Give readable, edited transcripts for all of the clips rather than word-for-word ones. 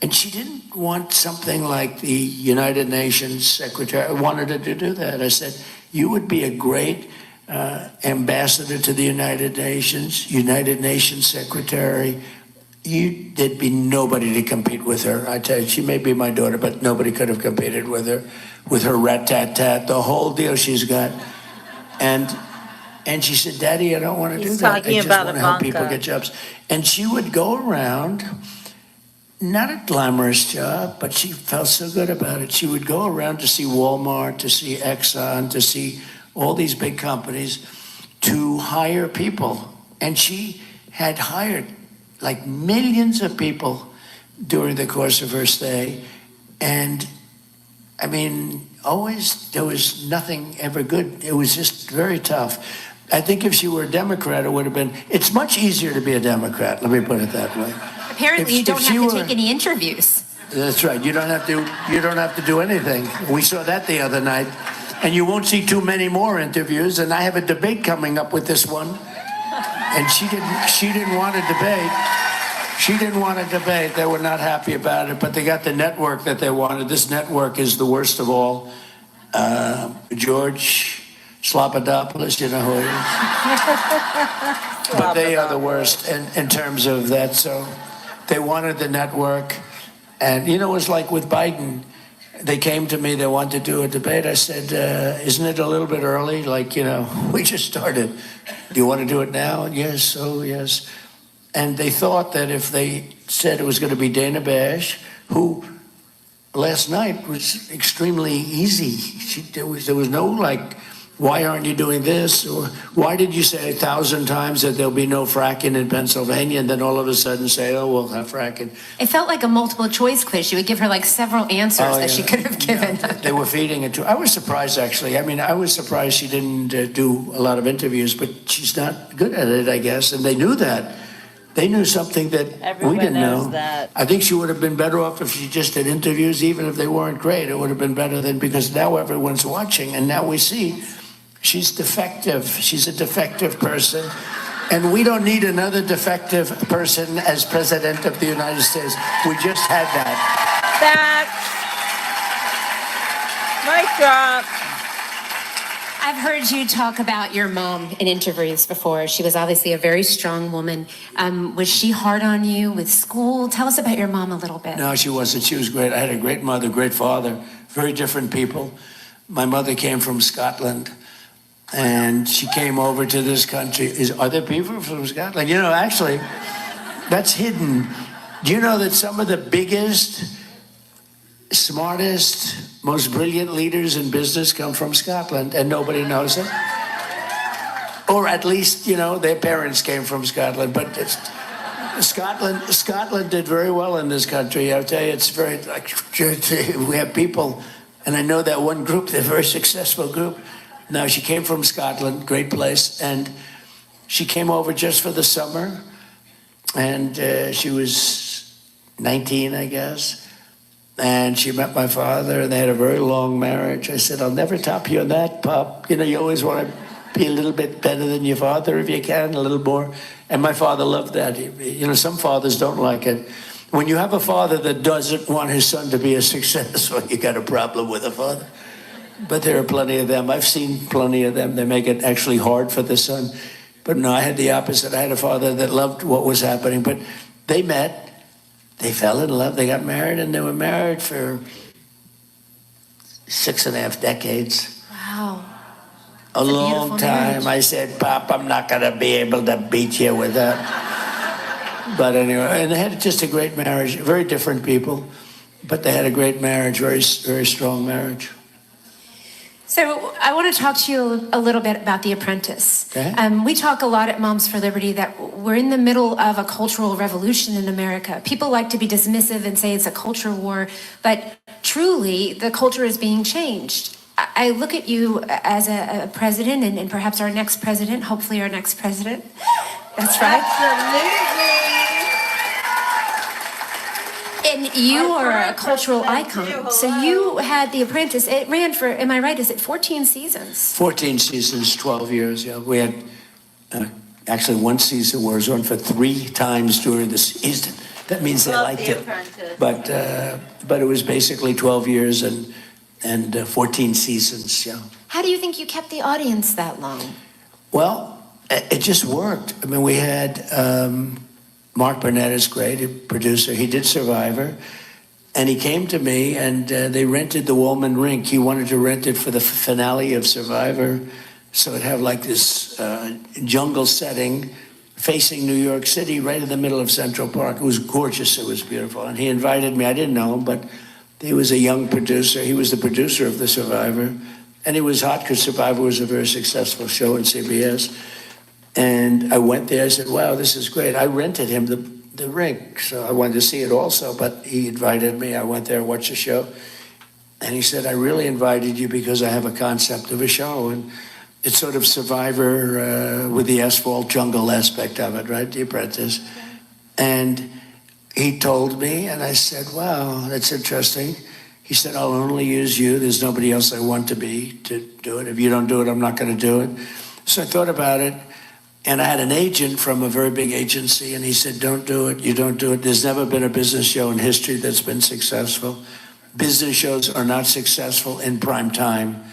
And she didn't want something like the United Nations secretary. I wanted her to do that. I said, you would be a great ambassador to the United Nations secretary. There'd be nobody to compete with her. I tell you, she may be my daughter, but nobody could have competed with her rat-tat-tat, the whole deal she's got. And she said, Daddy, I don't want to do that. I just want to help people get jobs. And she would go around, not a glamorous job, but she felt so good about it. She would go around to see Walmart, to see Exxon, to see all these big companies, to hire people. And she had hired like millions of people during the course of her stay. And I mean, always there was nothing ever good. It was just very tough. I think if she were a Democrat, it would have been, it's much easier to be a Democrat, let me put it that way. Apparently you don't have to take any interviews. That's right, you don't have to do anything. We saw that the other night. And you won't see too many more interviews, and I have a debate coming up with this one. And she didn't want to debate. She didn't want to debate. They were not happy about it, but they got the network that they wanted. This network is the worst of all. George Slopadopoulos, you know who he is. But they are the worst in terms of that. So they wanted the network. And you know, it was like with Biden. They came to me, they wanted to do a debate. I said, isn't it a little bit early? Like, you know, we just started. Do you want to do it now? Yes, oh yes. And they thought that if they said it was going to be Dana Bash, who last night was extremely easy. There was no like, why aren't you doing this? Or why did you say 1,000 times that there'll be no fracking in Pennsylvania, and then all of a sudden say, oh, we'll have fracking? It felt like a multiple choice quiz. She would give her like several answers that she could have given. Yeah, they were feeding it to her. I was surprised, actually. I mean, I was surprised she didn't do a lot of interviews, but she's not good at it, I guess. And they knew that. They knew something that Everyone we didn't knows know. that. I think she would have been better off if she just did interviews, even if they weren't great. It would have been better than, because now everyone's watching, and now we see she's defective. She's a defective person. And we don't need another defective person as president of the United States. We just had that. Mic drop. I've heard you talk about your mom in interviews before. She was obviously a very strong woman. Was she hard on you with school? Tell us about your mom a little bit. No, she wasn't. She was great. I had a great mother, great father, very different people. My mother came from Scotland, and she came over to this country. Are there people from Scotland? You know, actually, that's hidden. Do you know that some of the biggest, smartest, most brilliant leaders in business come from Scotland, and nobody knows it? Or at least, you know, their parents came from Scotland. But Scotland did very well in this country. I'll tell you, it's very, like, we have people, and I know that one group, they're a very successful group. Now, she came from Scotland, great place, and she came over just for the summer, and she was 19, I guess. And she met my father, and they had a very long marriage. I said, I'll never top you on that, Pop. You know, you always want to be a little bit better than your father if you can, a little more. And my father loved that. You know, some fathers don't like it. When you have a father that doesn't want his son to be a success, well, you got a problem with a father. But there are plenty of them. I've seen plenty of them. They make it actually hard for the son. But no, I had the opposite. I had a father that loved what was happening. But they met. They fell in love, they got married, and they were married for 6.5 decades. Wow. A long time. I said, Pop, I'm not going to be able to beat you with that. But anyway, and they had just a great marriage. Very different people, but they had a great marriage, very, very strong marriage. So I want to talk to you a little bit about The Apprentice. Okay. We talk a lot at Moms for Liberty that we're in the middle of a cultural revolution in America. People like to be dismissive and say it's a culture war, but truly the culture is being changed. I look at you as a president and perhaps our next president, hopefully our next president. That's right. Absolutely. And you are a cultural icon. So you had The Apprentice. It ran for, am I right, is it 14 seasons? 14 seasons, 12 years, yeah. We had actually one season where it was on for 3 times during the season. That means they Love liked The it. Apprentice. But it was basically 12 years and 14 seasons, yeah. How do you think you kept the audience that long? Well, it just worked. I mean, we had Mark Burnett is great, a producer. He did Survivor, and he came to me, and they rented the Woolman Rink. He wanted to rent it for the finale of Survivor, so it'd have like this jungle setting facing New York City, right in the middle of Central Park. It was gorgeous. It was beautiful. And he invited me. I didn't know him, but he was a young producer. He was the producer of the Survivor. And he was hot because Survivor was a very successful show on CBS. And I went there. I said, wow, this is great. I rented him the rink, so I wanted to see it also. But he invited me. I went there, watched the show. And he said, I really invited you because I have a concept of a show. And it's sort of Survivor with the asphalt jungle aspect of it, right? The Apprentice. And he told me, and I said, wow, that's interesting. He said, I'll only use you. There's nobody else I want to do it. If you don't do it, I'm not going to do it. So I thought about it, and I had an agent from a very big agency, and he said, don't do it. You don't do it. There's never been a business show in history that's been successful. Business shows are not successful in prime time.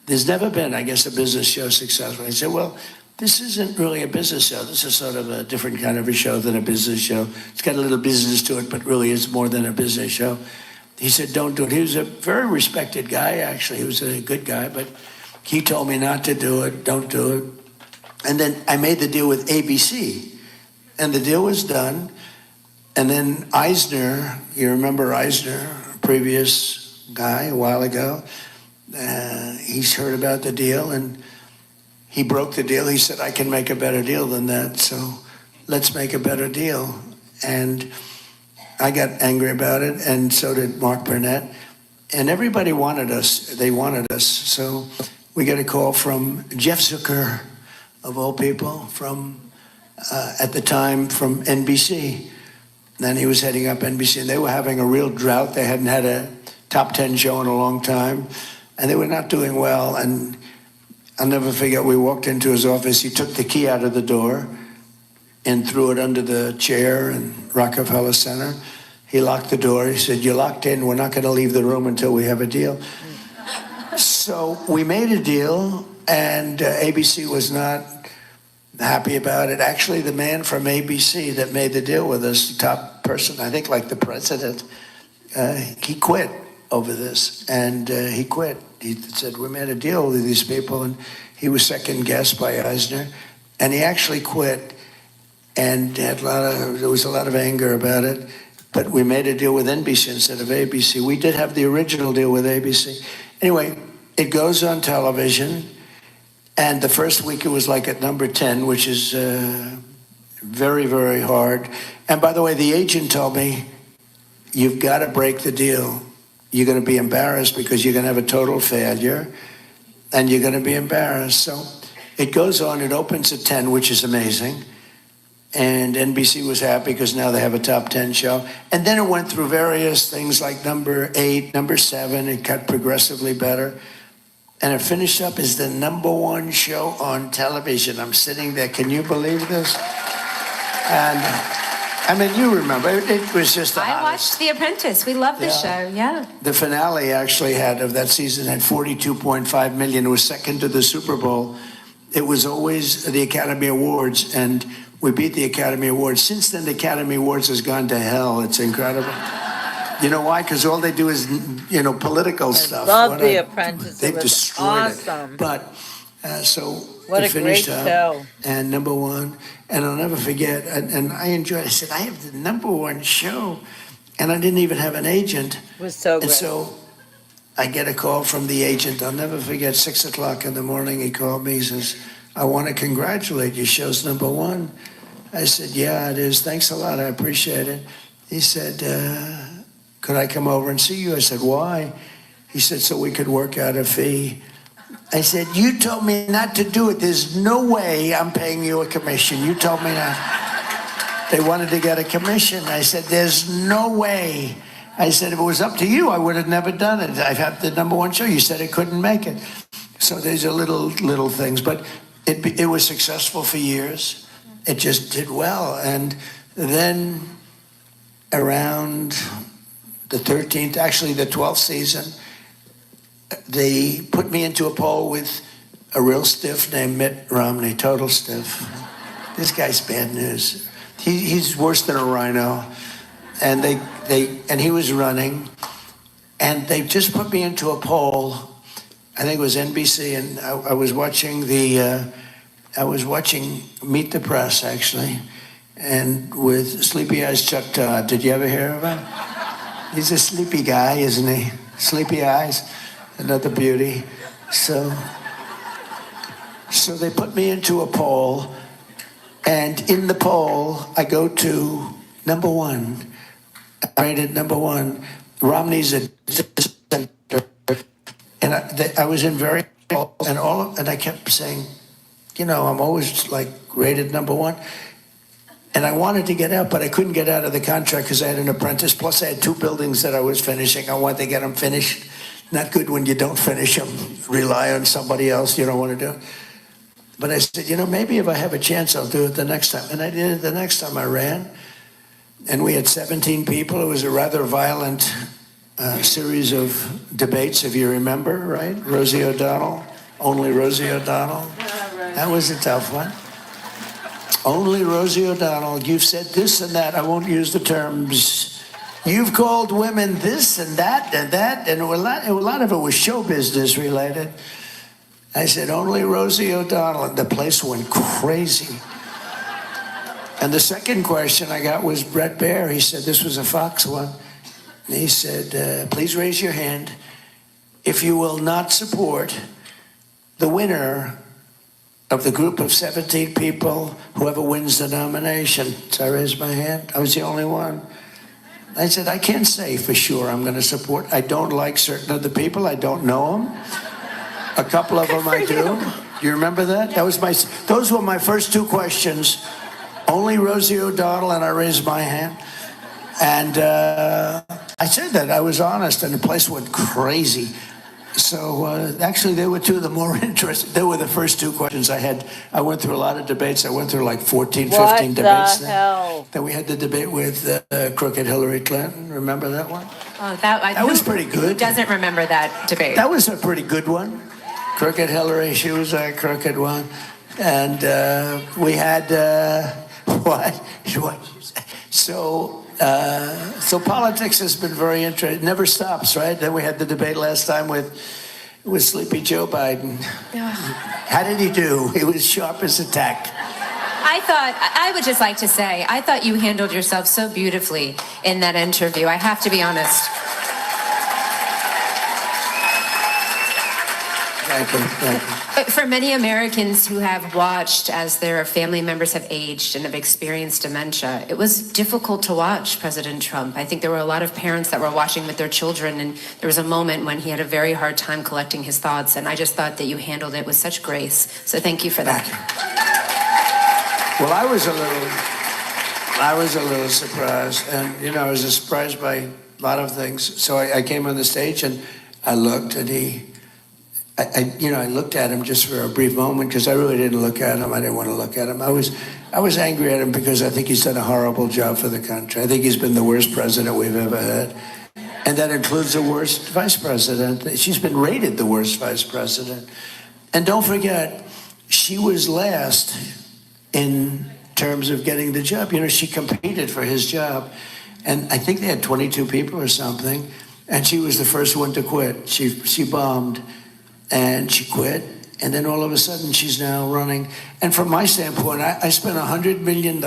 There's never been, I guess, a business show successful. I said, well, this isn't really a business show. This is sort of a different kind of a show than a business show. It's got a little business to it, but really it's more than a business show. He said, don't do it. He was a very respected guy, actually. He was a good guy, but he told me not to do it, don't do it. And then I made the deal with ABC, and the deal was done. And then Eisner, you remember Eisner, previous guy a while ago, he's heard about the deal, and he broke the deal. He said, I can make a better deal than that, so let's make a better deal. And I got angry about it, and so did Mark Burnett. And everybody wanted us. They wanted us. So we got a call from Jeff Zucker, of all people, from, at the time, from NBC. Then he was heading up NBC, and they were having a real drought. They hadn't had a top 10 show in a long time, and they were not doing well. And I'll never forget, we walked into his office. He took the key out of the door and threw it under the chair in Rockefeller Center. He locked the door. He said, you're locked in. We're not going to leave the room until we have a deal. So we made a deal, and ABC was not happy about it. Actually, the man from ABC that made the deal with us, the top person, I think like the president, he quit over this, and he quit. He said, we made a deal with these people, and he was second guessed by Eisner, and he actually quit, and there was a lot of anger about it, but we made a deal with NBC instead of ABC. We did have the original deal with ABC. Anyway, it goes on television, and the first week it was like at number 10, which is very, very hard. And by the way, the agent told me, you've got to break the deal. You're going to be embarrassed because you're going to have a total failure, and you're going to be embarrassed. So it goes on. It opens at 10, which is amazing. And NBC was happy because now they have a top 10 show. And then it went through various things like number 8, number 7. It got progressively better. And it finished up as the number 1 show on television. I'm sitting there. Can you believe this? And I mean, you remember, it was just the I hottest. watched The Apprentice. We love the show, yeah. The finale actually of that season had 42.5 million. It was second to the Super Bowl. It was always the Academy Awards, and we beat the Academy Awards. Since then, the Academy Awards has gone to hell. It's incredible. You know why? Because all they do is, political stuff. Love The Apprentice. They've It was destroyed awesome. it. But, so What it a great finished up, show. and number 1, and I'll never forget, and I enjoyed it. I said, I have the number 1 show, and I didn't even have an agent. It was so And great. so I get a call from the agent. I'll never forget, 6 o'clock in the morning, he called me. He says, I want to congratulate you. Show's number 1. I said, yeah, it is. Thanks a lot. I appreciate it. He said, could I come over and see you? I said, why? He said, so we could work out a fee. I said, you told me not to do it. There's no way I'm paying you a commission. You told me not. They wanted to get a commission. I said, there's no way. I said, if it was up to you, I would have never done it. I've had the number 1 show. You said it couldn't make it. So these are little things. But it was successful for years. It just did well. And then around the 13th, actually the 12th season, they put me into a poll with a real stiff named Mitt Romney, total stiff. This guy's bad news. He's worse than a rhino. And and he was running, and they just put me into a poll. I think it was NBC, and I was watching Meet the Press, actually, and with Sleepy Eyes Chuck Todd. Did you ever hear of him? He's a sleepy guy, isn't he? Sleepy Eyes, another beauty. So they put me into a poll, and in the poll, I go to number one. I rated number one. Romney's a dissenter, and I was in very and I kept saying, I'm always like rated number one. And I wanted to get out, but I couldn't get out of the contract because I had an apprentice. Plus, I had 2 buildings that I was finishing. I wanted to get them finished. Not good when you don't finish them. Rely on somebody else you don't want to do. But I said, maybe if I have a chance, I'll do it the next time. And I did it the next time I ran. And we had 17 people. It was a rather violent series of debates, if you remember, right? Rosie O'Donnell, only Rosie O'Donnell. That was a tough one. Only Rosie O'Donnell. You've said this and that. I won't use the terms. You've called women this and that, and a lot of it was show business related. I said, only Rosie O'Donnell, and the place went crazy. And the second question I got was Brett Baer. He said, this was a Fox one. And he said, please raise your hand if you will not support the winner of the group of 17 people, whoever wins the nomination. So I raised my hand. I was the only one. I said, I can't say for sure I'm going to support. I don't like certain other people. I don't know them. A couple of them I do. Do you remember that? Those were my first 2 questions. Only Rosie O'Donnell, and I raised my hand. And I said that. I was honest, and the place went crazy. So actually, they were 2 of the more interesting. They were the first 2 questions I had. I went through a lot of debates. I went through like 14, 15 debates. What the hell? Then we had the debate with crooked Hillary Clinton. Remember that one? Oh, that was pretty good. Who doesn't remember that debate? That was a pretty good one. Crooked Hillary, she was a crooked one. And we had, what? So politics has been very interesting. It never stops, right? Then we had the debate last time with Sleepy Joe Biden. How did he do? He was sharp as a tack. I would just like to say, I thought you handled yourself so beautifully in that interview. I have to be honest. Thank you. For many Americans who have watched as their family members have aged and have experienced dementia, it was difficult to watch President Trump. I think there were a lot of parents that were watching with their children, and there was a moment when he had a very hard time collecting his thoughts, and I just thought that you handled it with such grace. So thank you for that. Well, I was a little surprised, and I was surprised by a lot of things. So I came on the stage and I looked, and I looked at him just for a brief moment because I really didn't look at him. I didn't want to look at him. I was angry at him because I think he's done a horrible job for the country. I think he's been the worst president we've ever had. And that includes the worst vice president. She's been rated the worst vice president. And don't forget, she was last in terms of getting the job. She competed for his job. And I think they had 22 people or something. And she was the first one to quit. She bombed. And she quit, and then all of a sudden she's now running. And from my standpoint, I spent $100 million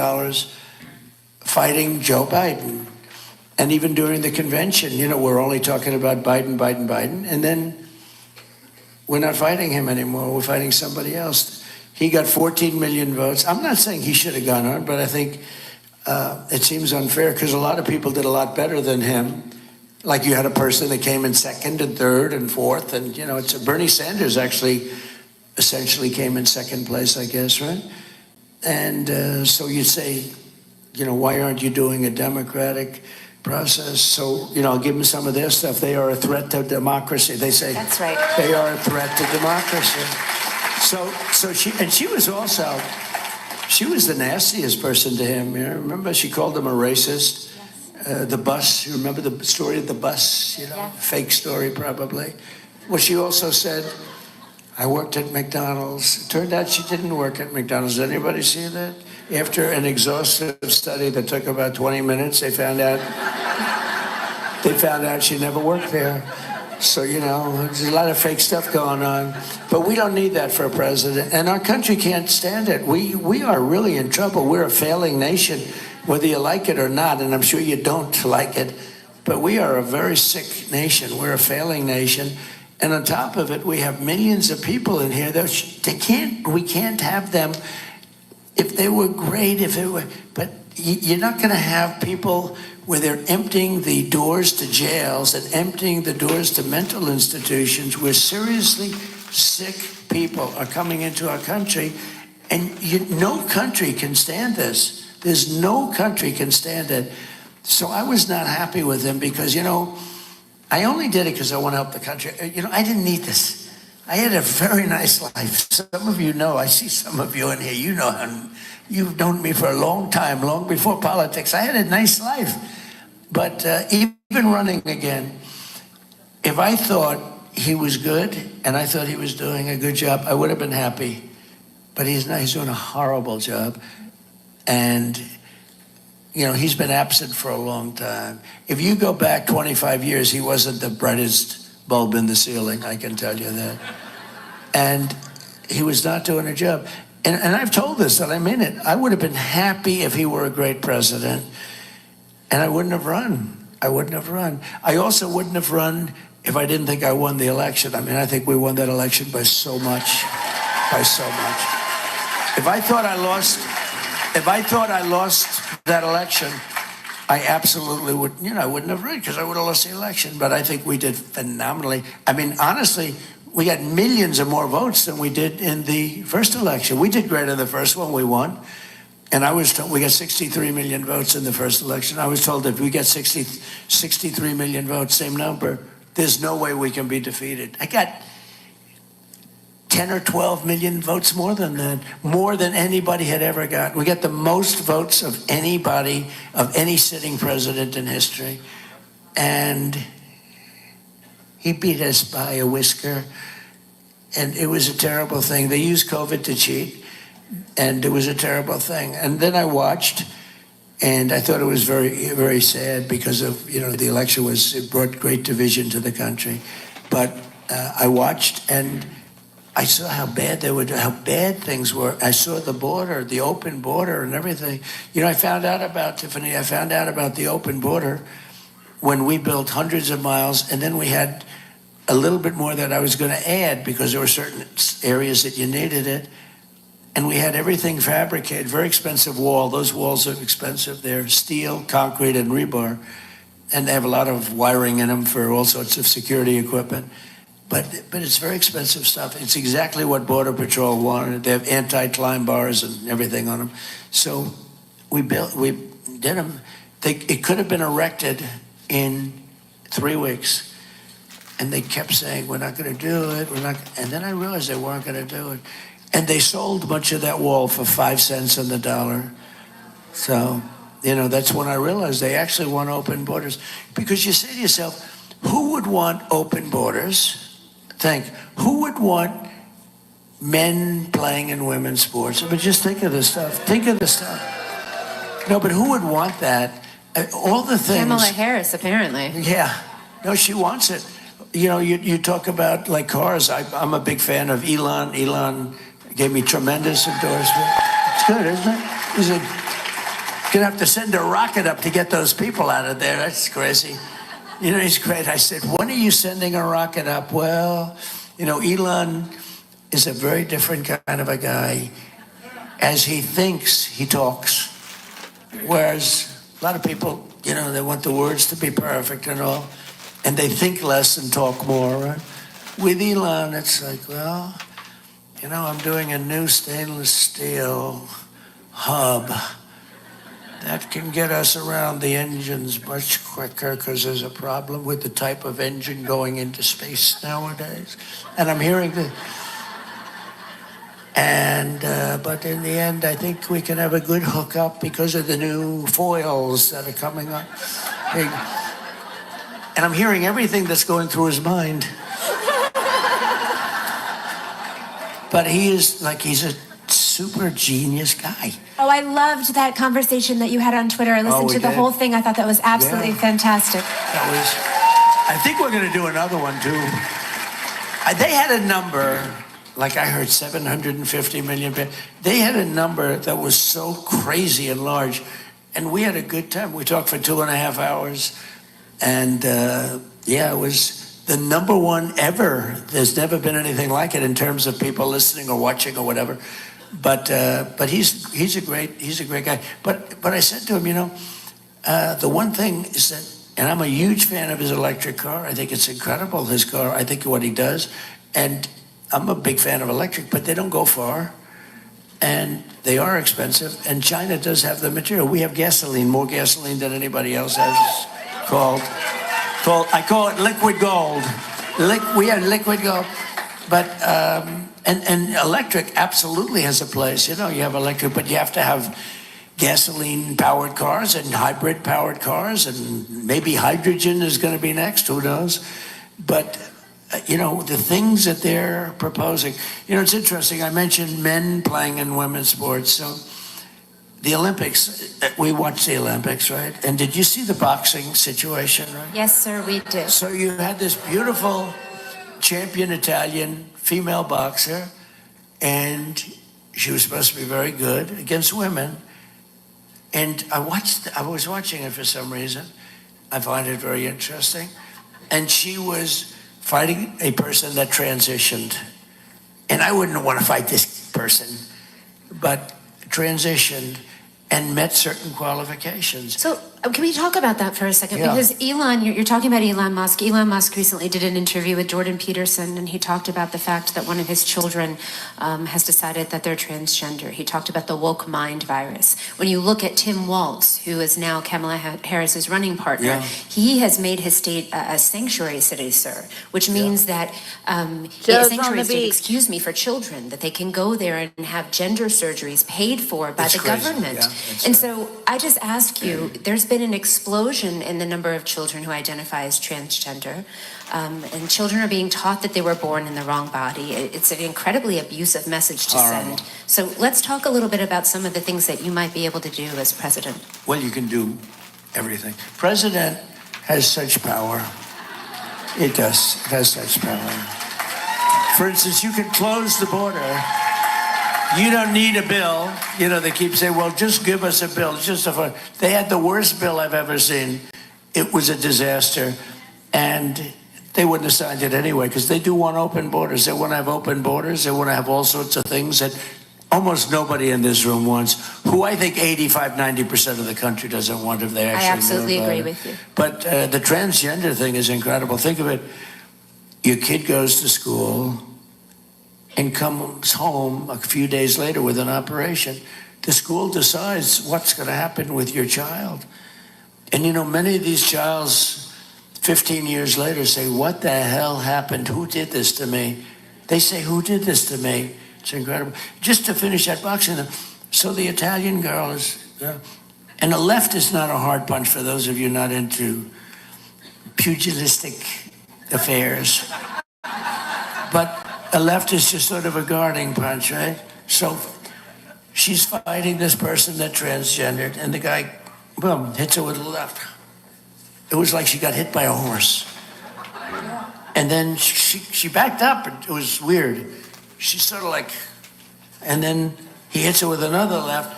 fighting Joe Biden. And even during the convention, we're only talking about Biden, Biden, Biden. And then we're not fighting him anymore. We're fighting somebody else. He got 14 million votes. I'm not saying he should have gone on, but I think it seems unfair because a lot of people did a lot better than him. Like you had a person that came in second and third and fourth, and it's Bernie Sanders actually essentially came in second place, I guess, right? And so you'd say, why aren't you doing a democratic process? So I'll give them some of their stuff. They are a threat to democracy. They say that's right. They are a threat to democracy. So she was the nastiest person to him. Remember, she called him a racist. the bus. You remember the story of the bus? Fake story probably. Well, she also said, I worked at McDonald's. It turned out she didn't work at McDonald's. Did anybody see that? After an exhaustive study that took about 20 minutes, they found out she never worked there. So, there's a lot of fake stuff going on. But we don't need that for a president. And our country can't stand it. We are really in trouble. We're a failing nation, whether you like it or not. And I'm sure you don't like it. But we are a very sick nation. We're a failing nation. And on top of it, we have millions of people in here that we can't have them if they were great, but you're not going to have people where they're emptying the doors to jails and emptying the doors to mental institutions where seriously sick people are coming into our country. And no country can stand this. There's no country can stand it. So I was not happy with him because, I only did it because I want to help the country. I didn't need this. I had a very nice life. Some of you know, I see some of you in here, you've known me for a long time, long before politics. I had a nice life. But even running again, if I thought he was good and I thought he was doing a good job, I would have been happy. But he's not. He's doing a horrible job. And, he's been absent for a long time. If you go back 25 years, he wasn't the brightest bulb in the ceiling, I can tell you that. And he was not doing a job. And I've told this, and I mean it. I would have been happy if he were a great president, and I wouldn't have run. I also wouldn't have run if I didn't think I won the election. I mean, I think we won that election by so much. If I thought I lost that election, I absolutely would, I wouldn't have run because I would have lost the election. But I think we did phenomenally. I mean, honestly, we got millions of more votes than we did in the first election. We did great in the first one, we won. And I was told we got 63 million votes in the first election. I was told if we get 63 million votes, same number, there's no way we can be defeated. I got 10 or 12 million votes more than that, more than anybody had ever got. We got the most votes of anybody, of any sitting president in history. And he beat us by a whisker. And it was a terrible thing. They used COVID to cheat. And it was a terrible thing. And then I watched, and I thought it was very, very sad because of, the election it brought great division to the country. But I watched, and I saw how bad things were. I saw the border, the open border and everything. I found out about the open border when we built hundreds of miles, and then we had a little bit more that I was going to add because there were certain areas that you needed it. And we had everything fabricated, very expensive wall. Those walls are expensive. They're steel, concrete, and rebar. And they have a lot of wiring in them for all sorts of security equipment. But it's very expensive stuff. It's exactly what Border Patrol wanted. They have anti-climb bars and everything on them. So we did them. It could have been erected in 3 weeks. And they kept saying, we're not going to do it. And then I realized they weren't going to do it. And they sold a bunch of that wall for 5 cents on the dollar. So, that's when I realized they actually want open borders. Because you say to yourself, who would want open borders? Who would want men playing in women's sports? But just think of the stuff. No, but who would want that? All the things. Kamala Harris, apparently. Yeah. No, she wants it. You talk about like cars. I'm a big fan of Elon. Elon gave me tremendous endorsement. It's good, isn't it? He's gonna have to send a rocket up to get those people out of there. That's crazy. He's great. I said, when are you sending a rocket up? Well, Elon is a very different kind of a guy. As he thinks, he talks. Whereas a lot of people, they want the words to be perfect and all. And they think less and talk more, right? With Elon, it's like, well, I'm doing a new stainless steel hub that can get us around the engines much quicker because there's a problem with the type of engine going into space nowadays. And I'm hearing And but in the end, I think we can have a good hookup because of the new foils that are coming up. And I'm hearing everything that's going through his mind. But he's a super genius guy. Oh, I loved that conversation that you had on Twitter. I listened we to the did? whole thing. I thought that was absolutely Yeah. fantastic. I think we're going to do another one too. They had a number, like I heard 750 million. They had a number that was so crazy and large. And we had a good time. We talked for 2.5 hours. And it was the number one ever. There's never been anything like it in terms of people listening or watching or whatever. But he's a great guy. But I said to him, the one thing is that, and I'm a huge fan of his electric car. I think it's incredible, his car. I think what he does. And I'm a big fan of electric, but they don't go far. And they are expensive. And China does have the material. We have gasoline, more gasoline than anybody else has. I call it liquid gold. We have liquid gold. But, and electric absolutely has a place. You have electric, but you have to have gasoline-powered cars and hybrid-powered cars, and maybe hydrogen is going to be next, who knows? But, the things that they're proposing. It's interesting. I mentioned men playing in women's sports. So the Olympics, we watched the Olympics, right? And did you see the boxing situation, right? Yes, sir, we did. So you had this beautiful champion Italian female boxer, and she was supposed to be very good against women. And I was watching it for some reason. I find it very interesting. And she was fighting a person that transitioned. And I wouldn't want to fight this person, but transitioned and met certain qualifications. So can we talk about that for a second? Yeah. Because Elon, you're talking about Elon Musk. Elon Musk recently did an interview with Jordan Peterson, and he talked about the fact that one of his children has decided that they're transgender. He talked about the woke mind virus. When you look at Tim Walz, who is now Kamala Harris's running partner, Yeah. he has made his state a sanctuary city, sir, which means that a Joe's on sanctuary the state, beach. for children, that they can go there and have gender surgeries paid for by It's the crazy. government. Yeah, it's, And so I just ask you, there's been an explosion in the number of children who identify as transgender. And children are being taught that they were born in the wrong body. It's an incredibly abusive message to Horrible. send. So let's talk a little bit about some of the things that you might be able to do as president. Well, you can do everything. President has such power. It does. It has such power. For instance, you can close the border. You don't need a bill. They keep saying, well, just give us a bill. It's just they had the worst bill I've ever seen. It was a disaster. And they wouldn't have signed it anyway because they do want open borders. They want to have open borders. They want to have all sorts of things that almost nobody in this room wants, who I think 85, 90% of the country doesn't want if they actually I absolutely knew about agree it. with you. But the transgender thing is incredible. Think of it. Your kid goes to school and comes home a few days later with an operation. The school decides what's going to happen with your child. And many of these childs 15 years later say, what the hell happened? Who did this to me? They say, who did this to me? It's incredible. Just to finish that boxing, so the Italian girl is, and the left is not a hard punch for those of you not into pugilistic affairs. But a left is just sort of a guarding punch, right? So she's fighting this person that transgendered, and the guy, boom, hits her with a left. It was like she got hit by a horse. And then she backed up. It was weird. She's sort of like, and then he hits her with another left,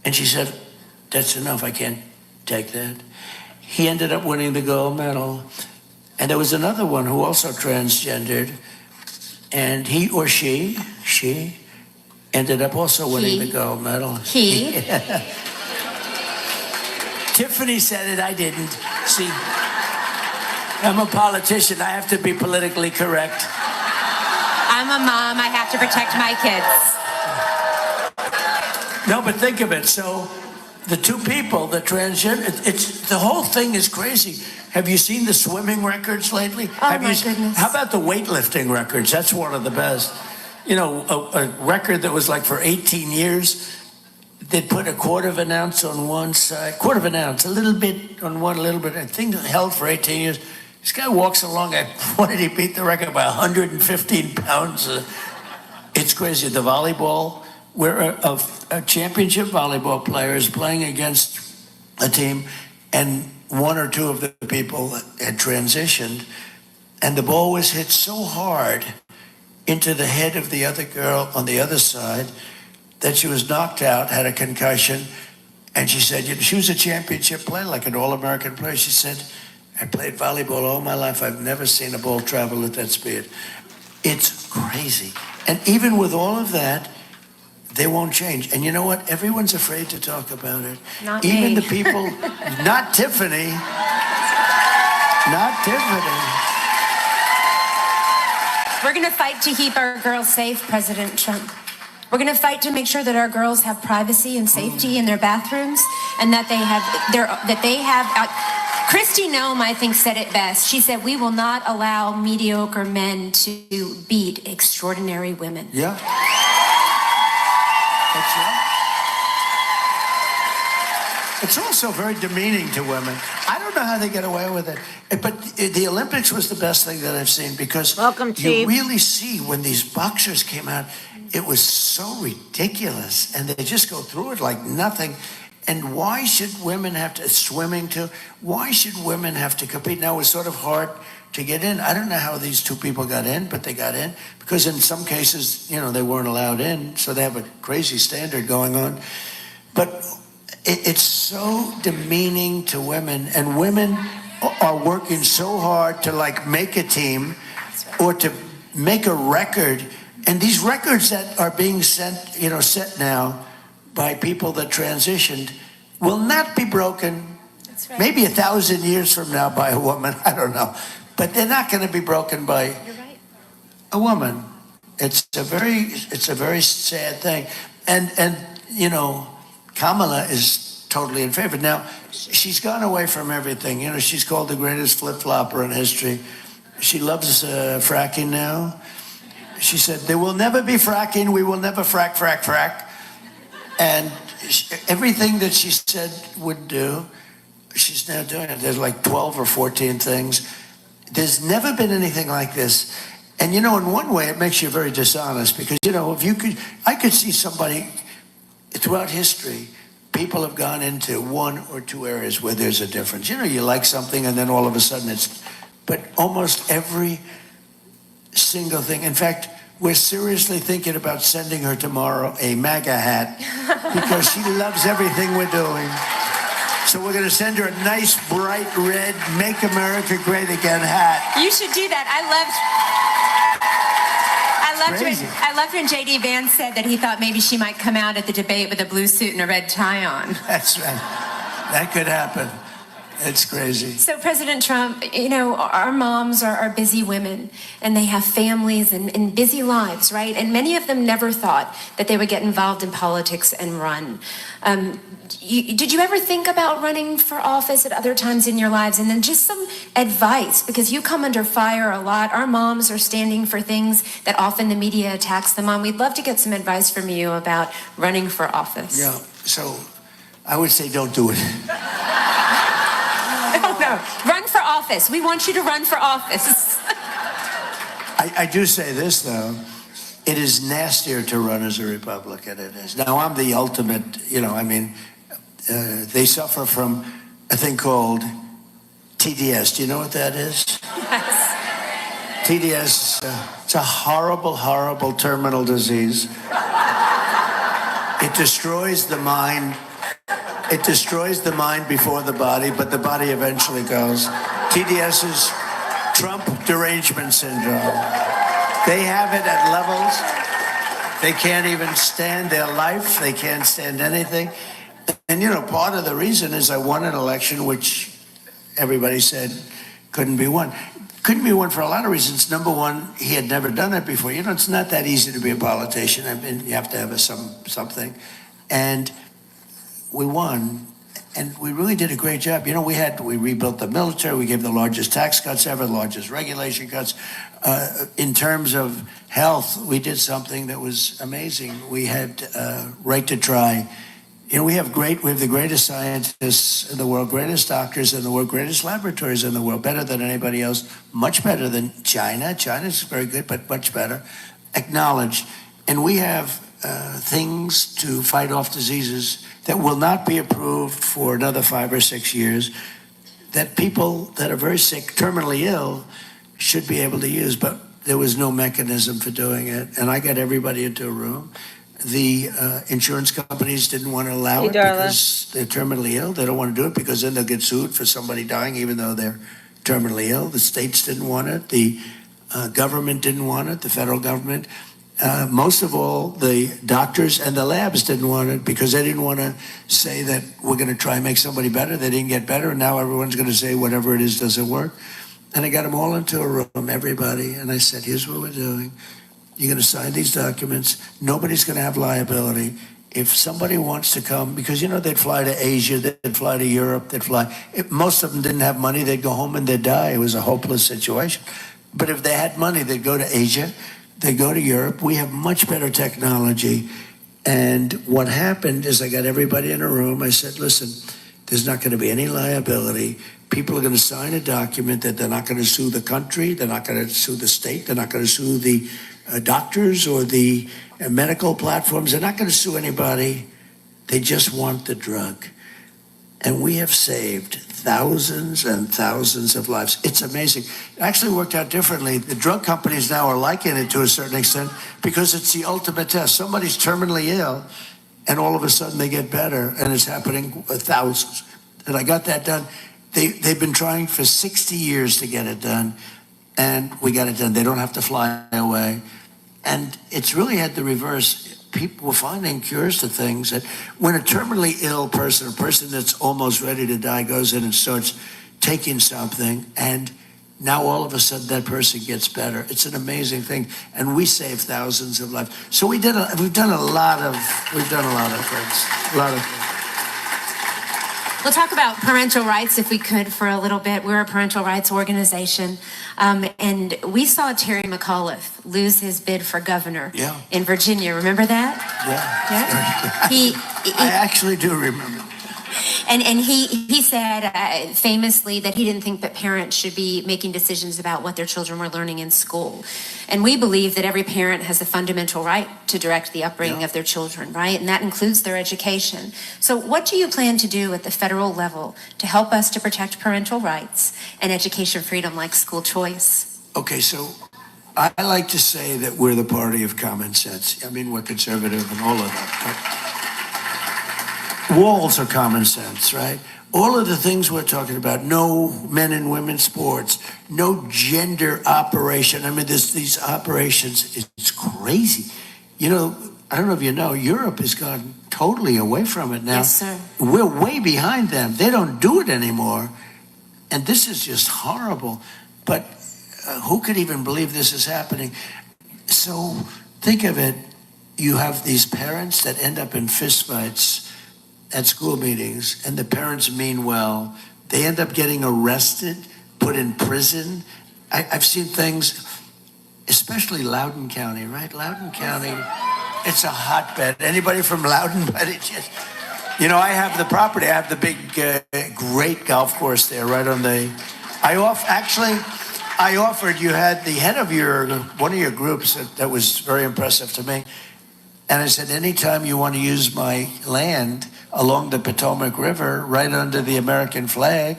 and she said, that's enough, I can't take that. He ended up winning the gold medal. And there was another one who also transgendered, and he or she ended up also winning the gold medal. He? Tiffany said it, I didn't. See, I'm a politician. I have to be politically correct. I'm a mom. I have to protect my kids. No, but think of it. So the two people, the transgender, the whole thing is crazy. Have you seen the swimming records lately? Oh, my goodness. How about the weightlifting records? That's one of the best. a record that was like for 18 years. They'd put a quarter of an ounce on one side, quarter of an ounce, a little bit on one, a little bit. I think it held for 18 years. This guy walks along. What did he beat the record by? 115 pounds. It's crazy. The volleyball, where a championship volleyball player is playing against a team, and one or two of the people had transitioned, and the ball was hit so hard into the head of the other girl on the other side that she was knocked out, had a concussion, and she said, she was a championship player, like an All-American player. She said, I played volleyball all my life. I've never seen a ball travel at that speed. It's crazy. And even with all of that, they won't change. And you know what? Everyone's afraid to talk about it. Not even me. the people, not Tiffany. Not Tiffany. We're going to fight to keep our girls safe, President Trump. We're going to fight to make sure that our girls have privacy and safety in their bathrooms, and that they have Kristi Noem, I think, said it best. She said, we will not allow mediocre men to beat extraordinary women. Yeah. That's right. It's also very demeaning to women. I don't know how they get away with it. But the Olympics was the best thing that I've seen, because Welcome, you Chief. really see when these boxers came out, it was so ridiculous. And they just go through it like nothing. And why should women have to, swimming too, why should women have to compete? Now, it was sort of hard to get in. I don't know how these two people got in, but they got in. Because in some cases, they weren't allowed in. So they have a crazy standard going on. But it's so demeaning to women. And women are working so hard to make a team or to make a record. And these records that are being set now by people that transitioned will not be broken. That's right. Maybe 1,000 years from now by a woman. I don't know. But they're not going to be broken by You're right. a woman. It's a very sad thing. And Kamala is totally in favor. Now, she's gone away from everything. She's called the greatest flip-flopper in history. She loves fracking now. She said, there will never be fracking. We will never frack. And everything that she said would do, she's now doing it. There's like 12 or 14 things. There's never been anything like this. And in one way, it makes you very dishonest, because if I could see somebody throughout history, people have gone into one or two areas where there's a difference. You like something, and then all of a sudden but almost every single thing. In fact, we're seriously thinking about sending her tomorrow a MAGA hat, because she loves everything we're doing. So we're going to send her a nice, bright red, Make America Great Again hat. You should do that. I loved when J.D. Vance said that he thought maybe she might come out at the debate with a blue suit and a red tie on. That's right. That could happen. It's crazy. So, President Trump, our moms are busy women, and they have families and busy lives, right? And many of them never thought that they would get involved in politics and run. Did you ever think about running for office at other times in your lives? And then just some advice, because you come under fire a lot. Our moms are standing for things that often the media attacks them on. We'd love to get some advice from you about running for office. Yeah, so I would say don't do it. No, run for office. We want you to run for office. I do say this, though. It is nastier to run as a Republican. It is. Now, I'm the ultimate, they suffer from a thing called TDS. Do you know what that is? Yes. TDS, it's a horrible, horrible terminal disease. It destroys the mind. It destroys the mind before the body, but the body eventually goes. TDS is Trump derangement syndrome. They have it at levels. They can't even stand their life. They can't stand anything. And, part of the reason is I won an election which everybody said couldn't be won. Couldn't be won for a lot of reasons. Number one, he had never done it before. It's not that easy to be a politician. You have to have something. And we won. and we really did a great job. You know, we rebuilt the military. We gave the largest tax cuts ever, the largest regulation cuts. In terms of health, we did something that was amazing. We had right to try. You know, we have the greatest scientists in the world, greatest doctors in the world, greatest laboratories in the world, better than anybody else, much better than China. China's very good, but much better. Acknowledged. And we have things to fight off diseases that will not be approved for another 5 or 6 years, that people that are very sick, terminally ill, should be able to use, but there was no mechanism for doing it. And I got everybody into a room. The insurance companies didn't want to allow it Darla. because they're terminally ill. They don't want to do it because then they'll get sued for somebody dying even though they're terminally ill. The states didn't want it. The government didn't want it, the federal government. Most of all, the doctors and the labs didn't want it because they didn't want to say that we're going to try and make somebody better. They didn't get better, and now everyone's going to say whatever it is doesn't work. And I got them all into a room, everybody, and I said, here's what we're doing. You're going to sign these documents. Nobody's going to have liability. If somebody wants to come, because, you know, they'd fly to Asia, they'd fly to Europe, most of them didn't have money, they'd go home and they'd die. It was a hopeless situation. But if they had money, they'd go to Asia, they'd go to Europe. We have much better technology. And what happened is I got everybody in a room. I said, listen, there's not going to be any liability. People are going to sign a document that they're not going to sue the country, they're not going to sue the state, they're not going to sue the doctors or the medical platforms. They're not going to sue anybody. They just want the drug. And we have saved thousands and thousands of lives. It's amazing. It actually worked out differently. The drug companies now are liking it to a certain extent because it's the ultimate test. Somebody's terminally ill and all of a sudden they get better, and it's happening with thousands. And I got that done. They've been trying for 60 years to get it done, and we got it done. They don't have to fly away. And it's really had the reverse. People were finding cures to things that when a terminally ill person, a person that's almost ready to die, goes in and starts taking something, and now all of a sudden that person gets better. It's an amazing thing, and we save thousands of lives. So we've done a lot of things. We'll talk about parental rights if we could for a little bit. We're a parental rights organization. And we saw Terry McAuliffe lose his bid for governor in Virginia. Remember that? Yeah. I actually do remember. And he said famously that he didn't think that parents should be making decisions about what their children were learning in school. And we believe that every parent has a fundamental right to direct the upbringing of their children, right? And that includes their education. So what do you plan to do at the federal level to help us to protect parental rights and education freedom like school choice? Okay, so I like to say that we're the party of common sense. I mean, we're conservative and all of that. But walls are common sense, right? All of the things we're talking about, no men and women sports, no gender operation. I mean, these operations, it's crazy. You know, I don't know if you know, Europe has gone totally away from it now. Yes, sir. We're way behind them. They don't do it anymore. And this is just horrible. But who could even believe this is happening? So think of it. You have these parents that end up in fistfights at school meetings, and the parents mean well. They end up getting arrested, put in prison. I've seen things, especially Loudoun County, right? Loudoun County, it's a hotbed. Anybody from Loudoun? But it's just, you know, I have the property. I have the big, great golf course there, right on the. I offered. You had the head of one of your groups that was very impressive to me, and I said, anytime you want to use my land along the Potomac River, right under the American flag.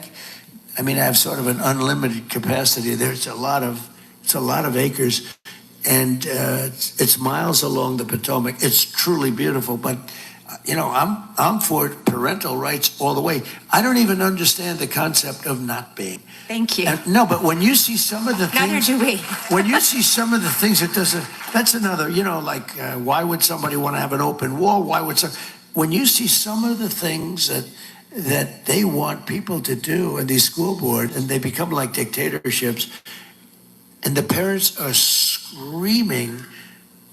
I mean, I have sort of an unlimited capacity there. It's a lot of acres, and it's miles along the Potomac. It's truly beautiful. But you know, I'm for parental rights all the way. I don't even understand the concept of not being. Thank you. No, but when you see some of the things, Neither do we. when you see some of the things, it doesn't. That's another. You know, like why would somebody want to have an open wall? Why would some? When you see some of the things that they want people to do in these school board, and they become like dictatorships, and the parents are screaming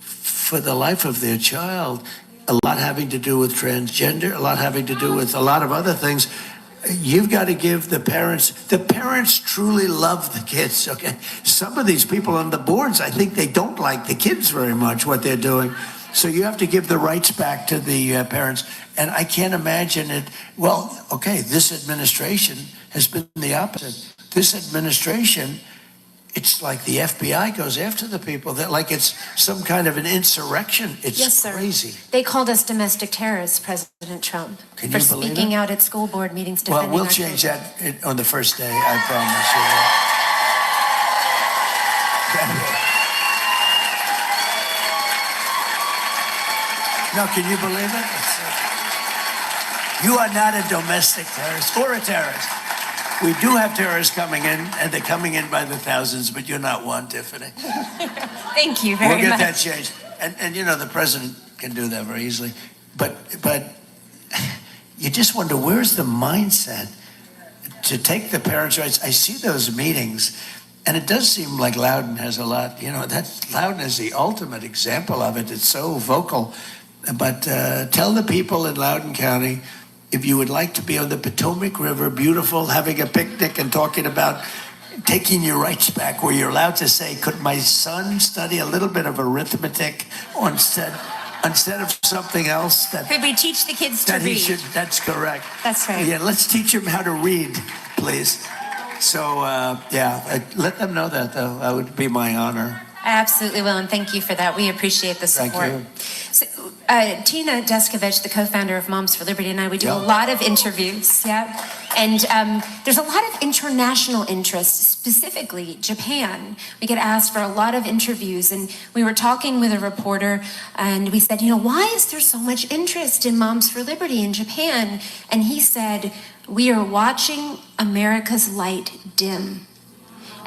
for the life of their child, a lot having to do with transgender, a lot having to do with a lot of other things. You've got to give the parents truly love the kids, okay? Some of these people on the boards, I think they don't like the kids very much, what they're doing. So you have to give the rights back to the parents. And I can't imagine it. Well, okay, this administration has been the opposite. This administration, it's like the FBI goes after the people. That like it's some kind of an insurrection. It's Yes, sir. crazy. They called us domestic terrorists, President Trump, Can for you believe speaking it? out at school board meetings Well, defending we'll our change children. that on the first day, I promise you. No, can you believe it? You are not a domestic terrorist or a terrorist. We do have terrorists coming in, and they're coming in by the thousands, but you're not one, Tiffany. Thank you very We'll get much. that changed. And you know, the president can do that very easily. But you just wonder, where's the mindset to take the parents' rights? I see those meetings, and it does seem like Loudon has a lot. You know, Loudon is the ultimate example of it. It's so vocal. But tell the people in Loudoun County, if you would like to be on the Potomac River, beautiful, having a picnic and talking about taking your rights back, where you're allowed to say, could my son study a little bit of arithmetic instead of something else that Could we teach the kids to that he read? should, that's correct. That's right. Yeah, let's teach him how to read, please. So, let them know that, though. That would be my honor. I absolutely will, and thank you for that. We appreciate the Thank support. you. So, Tina Deskovich, the co-founder of Moms for Liberty, and I, we do Yeah. a lot of interviews, and there's a lot of international interest, specifically Japan. We get asked for a lot of interviews, and we were talking with a reporter, and we said, why is there so much interest in Moms for Liberty in Japan? And he said, we are watching America's light dim.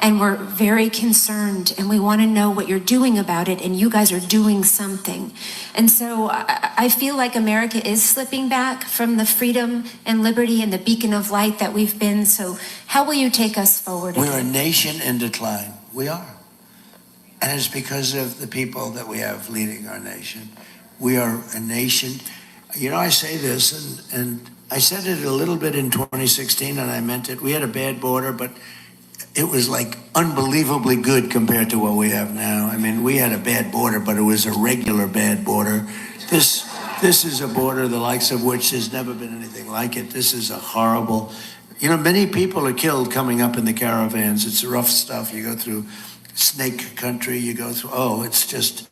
And we're very concerned, and we want to know what you're doing about it, and you guys are doing something. And so I feel like America is slipping back from the freedom and liberty and the beacon of light that we've been. So how will you take us forward? We're a nation in decline. We are. And it's because of the people that we have leading our nation. We are a nation. I say this, and I said it a little bit in 2016, and I meant it. We had a bad border, but it was like unbelievably good compared to what we have now. I mean, we had a bad border, but it was a regular bad border. This is a border the likes of which there's never been anything like it. This is a horrible, many people are killed coming up in the caravans. It's rough stuff. You go through snake country, you go through, it's just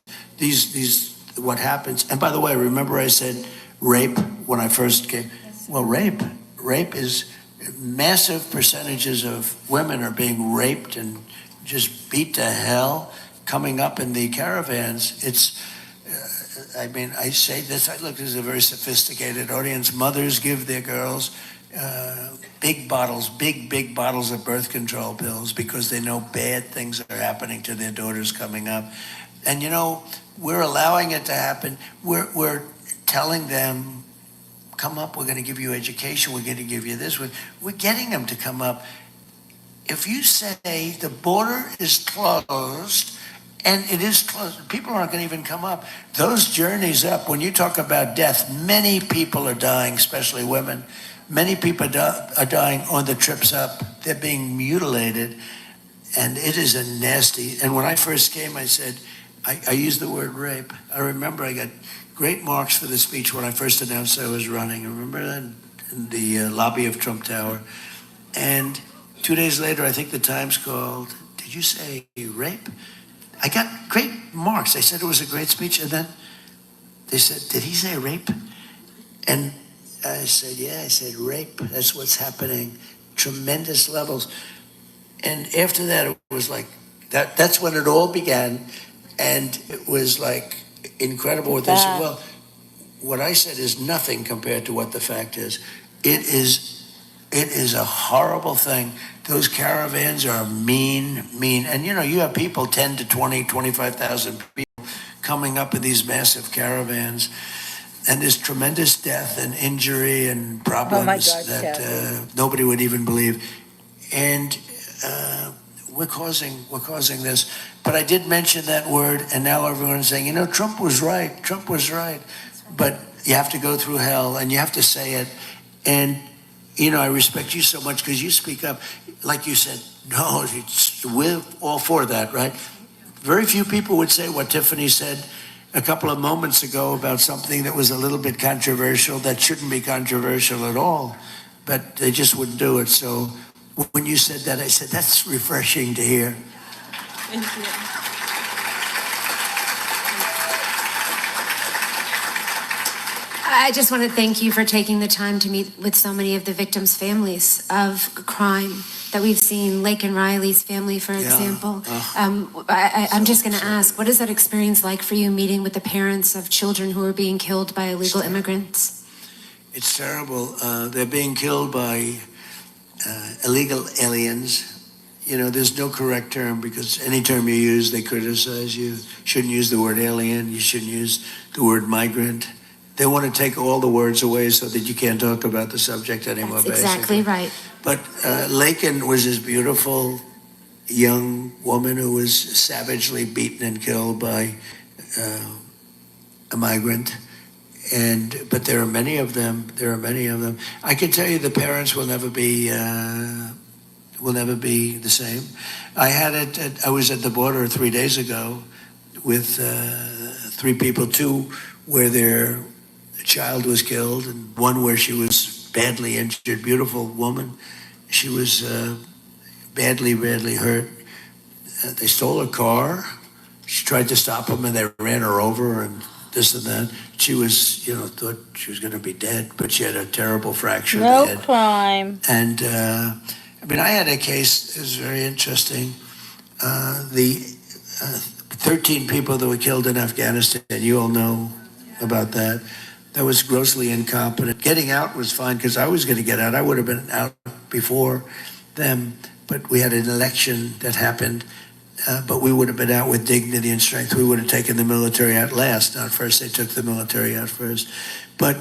what happens. And by the way, remember I said rape when I first came? Well, rape is massive percentages of women are being raped and just beat to hell coming up in the caravans. It's, I say this, look, this is a very sophisticated audience. Mothers give their girls big bottles of birth control pills because they know bad things are happening to their daughters coming up. And we're allowing it to happen. We're telling them, come up, we're going to give you education, we're going to give you this. We're getting them to come up. If you say the border is closed, and it is closed, people aren't going to even come up. Those journeys up, when you talk about death, many people are dying, especially women. Many people are dying on the trips up. They're being mutilated, and it is a nasty. And when I first came, I said, I used the word rape. I remember I got great marks for the speech when I first announced I was running. Remember that? In the lobby of Trump Tower. And 2 days later, I think the Times called, did you say rape? I got great marks. They said it was a great speech. And then they said, did he say rape? And I said, yeah, I said rape. That's what's happening. Tremendous levels. And after that, it was like, that's when it all began. And it was like, incredible what they said. Well, what I said is nothing compared to what the fact is. It is a horrible thing. Those caravans are mean. And you have people, 10 to 20, 25,000 people coming up in these massive caravans. And there's tremendous death and injury and problems that nobody would even believe. And we're causing this. But I did mention that word, and now everyone's saying, Trump was right. Trump was right. but you have to go through hell and you have to say it. And, I respect you so much because you speak up. Like you said, no, we're all for that, right? Very few people would say what Tiffany said a couple of moments ago about something that was a little bit controversial that shouldn't be controversial at all, but they just wouldn't do it. So when you said that, I said, that's refreshing to hear. Thank you. I just want to thank you for taking the time to meet with so many of the victims' families of crime that we've seen. Lake and Riley's family, for example. I'm just going to ask, what is that experience like for you, meeting with the parents of children who are being killed by illegal immigrants? It's terrible. They're being killed by illegal aliens. There's no correct term because any term you use, they criticize you. Shouldn't use the word alien. You shouldn't use the word migrant. They want to take all the words away so that you can't talk about the subject anymore. That's exactly right. But Laken was this beautiful young woman who was savagely beaten and killed by a migrant. But there are many of them. I can tell you the parents will never be the same. I was at the border 3 days ago with 3 people, 2 where their child was killed and 1 where she was badly injured. Beautiful woman. She was badly hurt. They stole her car. She tried to stop them and they ran her over and this and that. She was, thought she was going to be dead, but she had a terrible fracture in the head. No crime. And I had a case that was very interesting. The 13 people that were killed in Afghanistan, you all know about that. That was grossly incompetent. Getting out was fine because I was going to get out. I would have been out before them, but we had an election that happened. But we would have been out with dignity and strength. We would have taken the military out last, not first. They took the military out first. But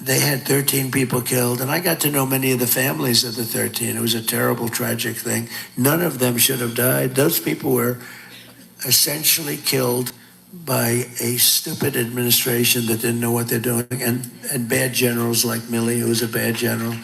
they had 13 people killed, and I got to know many of the families of the 13. It was a terrible, tragic thing. None of them should have died. Those people were essentially killed by a stupid administration that didn't know what they're doing, and bad generals like Milley, who was a bad general.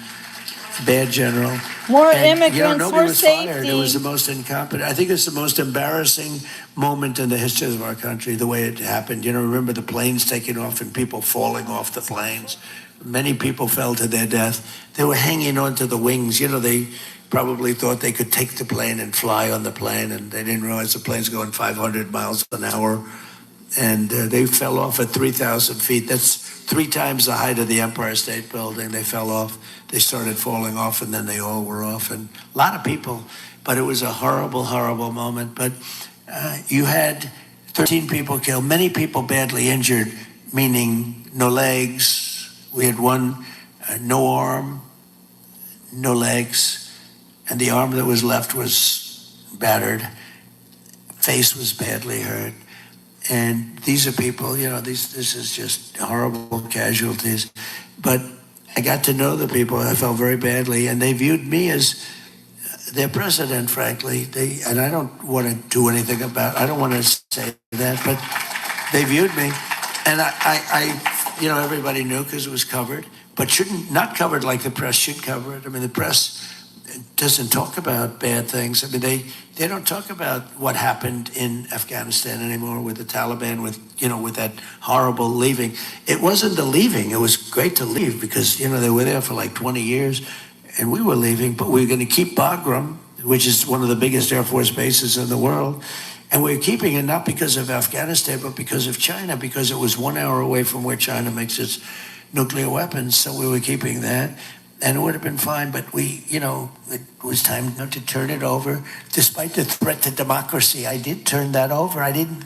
More And, immigrants, nobody more was fired. safety. It was the most incompetent. I think it's the most embarrassing moment in the history of our country, the way it happened. Remember the planes taking off and people falling off the planes. Many people fell to their death. They were hanging onto the wings. They probably thought they could take the plane and fly on the plane, and they didn't realize the plane's going 500 miles an hour. And they fell off at 3,000 feet. That's 3 times the height of the Empire State Building. They fell off. They started falling off, and then they all were off. And a lot of people, but it was a horrible, horrible moment. But you had 13 people killed, many people badly injured, meaning no legs. We had 1, no arm, no legs, and the arm that was left was battered. Face was badly hurt. And these are people, this is just horrible casualties. But I got to know the people. I felt very badly, and they viewed me as their president, frankly. And I don't want to do anything I don't want to say that, but they viewed me. And I everybody knew because it was covered, but not covered like the press should cover it. The press doesn't talk about bad things. They don't talk about what happened in Afghanistan anymore with the Taliban, with that horrible leaving. It wasn't the leaving. It was great to leave because, they were there for like 20 years and we were leaving, but we were going to keep Bagram, which is one of the biggest Air Force bases in the world. And we were keeping it not because of Afghanistan, but because of China, because it was 1 hour away from where China makes its nuclear weapons. So we were keeping that. And it would have been fine, but it was time to turn it over. Despite the threat to democracy, I did turn that over. I didn't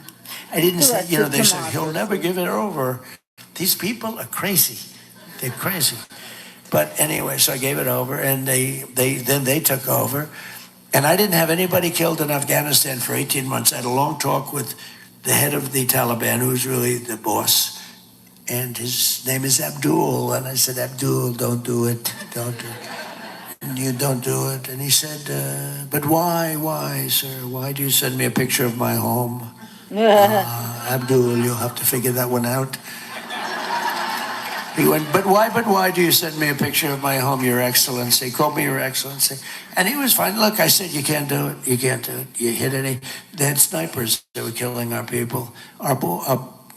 say, they said, he'll never give it over. These people are crazy. They're crazy. But anyway, so I gave it over, and then they took over. And I didn't have anybody killed in Afghanistan for 18 months. I had a long talk with the head of the Taliban, who's really the boss. And his name is Abdul. And I said, Abdul, don't do it. Don't do it. You don't do it. And he said, but why, sir? Why do you send me a picture of my home? Abdul, you'll have to figure that one out. He went, but why do you send me a picture of my home, Your Excellency? He called me Your Excellency. And he was fine. Look, I said, you can't do it. You can't do it. You hit any. They had snipers that were killing our people, our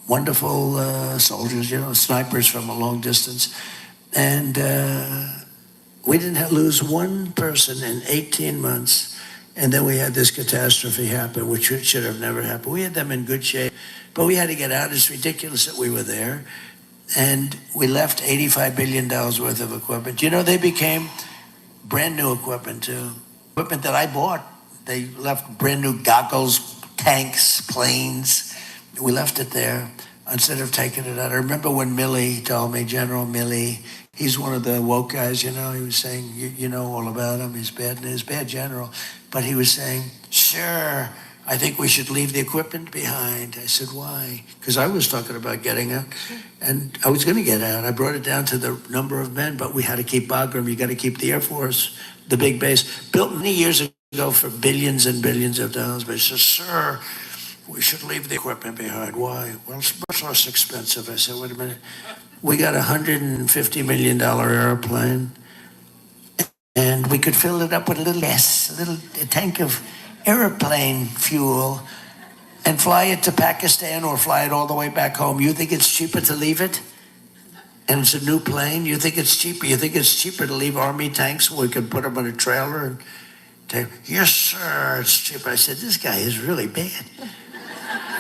wonderful soldiers, snipers from a long distance. And we didn't lose one person in 18 months. And then we had this catastrophe happen, which should have never happened. We had them in good shape, but we had to get out. It's ridiculous that we were there. And we left $85 billion worth of equipment. They became brand new equipment too. Equipment that I bought. They left brand new goggles, tanks, planes. We left it there instead of taking it out. I remember when Milley told me, General Milley, he's one of the woke guys, he was saying, you know all about him. He's bad general. But he was saying, sure, I think we should leave the equipment behind. I said, why? Because I was talking about getting out, and I was going to get out. I brought it down to the number of men, but we had to keep Bagram. You got to keep the Air Force, the big base, built many years ago for billions and billions of dollars. But he says, sir, we should leave the equipment behind. Why? Well, it's much less expensive. I said, wait a minute. We got a $150 million airplane, and we could fill it up with a little tank of airplane fuel and fly it to Pakistan or fly it all the way back home. You think it's cheaper to leave it? And it's a new plane? You think it's cheaper? You think it's cheaper to leave Army tanks where we could put them on a trailer and take, yes, sir, it's cheaper. I said, this guy is really bad.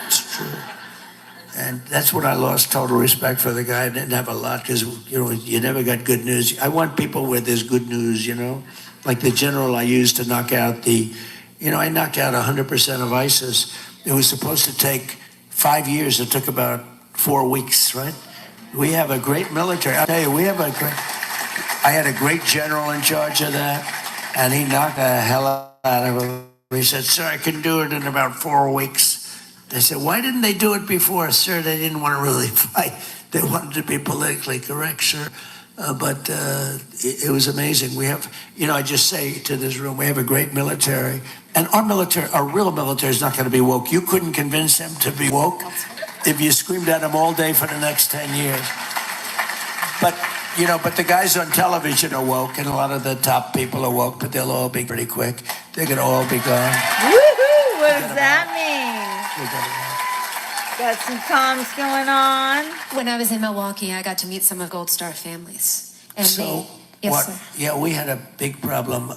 It's true. And that's when I lost total respect for the guy. I didn't have a lot because, you never got good news. I want people where there's good news, like the general I used to knock out I knocked out 100% of ISIS. It was supposed to take 5 years. It took about 4 weeks, right? We have a great military. I'll tell you, I had a great general in charge of that, and he knocked the hell out of it. He said, sir, I can do it in about 4 weeks. They said, why didn't they do it before? Sir, they didn't want to really fight. They wanted to be politically correct, sir. But it was amazing. We have, I just say to this room, we have a great military. And our real military is not going to be woke. You couldn't convince them to be woke if you screamed at them all day for the next 10 years. But the guys on television are woke, and a lot of the top people are woke, but they'll all be pretty quick. They're going to all be gone. Woohoo! What does that mean? Got some comms going on. When I was in Milwaukee, I got to meet some of Gold Star families. And So, yes, sir. yeah, we had a big problem.